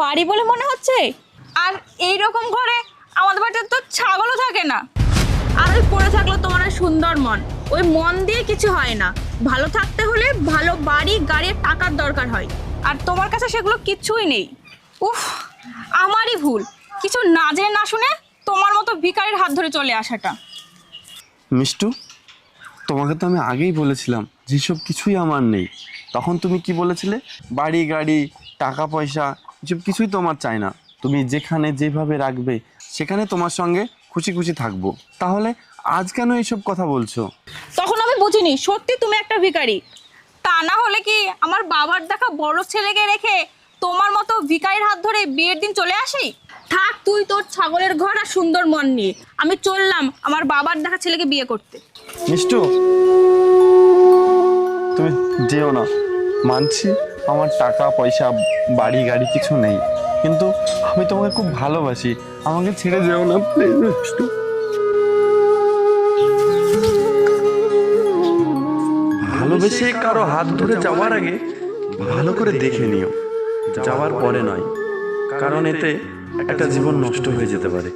বাড়ি বলে মনে হচ্ছে। আর এই রকম ঘরে আমাদের বাড়িতে তো ছাগলও থাকে না। আর ওই পড়ে থাকলো তোমার ওই সুন্দর মন, ওই মন দিয়ে কিছু হয় না। ভালো থাকতে হলে ভালো বাড়ি গাড়ি টাকার দরকার হয়, আর তোমার কাছে সেগুলো কিচ্ছুই নেই। উফ, আমারই ভুল, কিছু না জেনে না শুনে তোমার মতো ভিখারির হাত ধরে চলে আসাটা। মিষ্টু, তোমাকে তো আমি আগেই বলেছিলাম যেসব কিছুই আমার নেই। তখন তুমি কি বলেছিলে? বাড়ি গাড়ি টাকা পয়সা এসব কিছুই তোমার চাই না, তুমি যেখানে যেভাবে রাখবে সেখানে তোমার সঙ্গে খুশি খুশি থাকবো। তাহলে আজ কেন এইসব কথা বলছো? তখন আমি বুঝিনি সত্যি তুমি একটা ভিখারি। তা না হলে কি আমার বাবার দেখা বড় ছেলেকে রেখে তোমার মতো ভিখারির হাত ধরে বিয়ের দিন চলে আসি? থাক তুই তোর ছাগলের ঘর আর সুন্দর মন নিয়ে, আমি চললাম আমার বাবার দেখা ছেলেকে বিয়ে করতে। মিষ্টু, তুমি যেও না। মানছি আমার টাকা পয়সা বাড়ি গাড়ি কিছু নেই, কিন্তু আমি তোমাকে খুব ভালোবাসি। আমাকে ছেড়ে যেও না প্লিজ মিষ্টু। ভালোবেসে কারো হাত ধরে যাওয়ার আগে ভালো করে দেখে নিও, যাওয়ার পরে নয়, কারণ এতে একটা জীবন নষ্ট হয়ে যেতে পারে।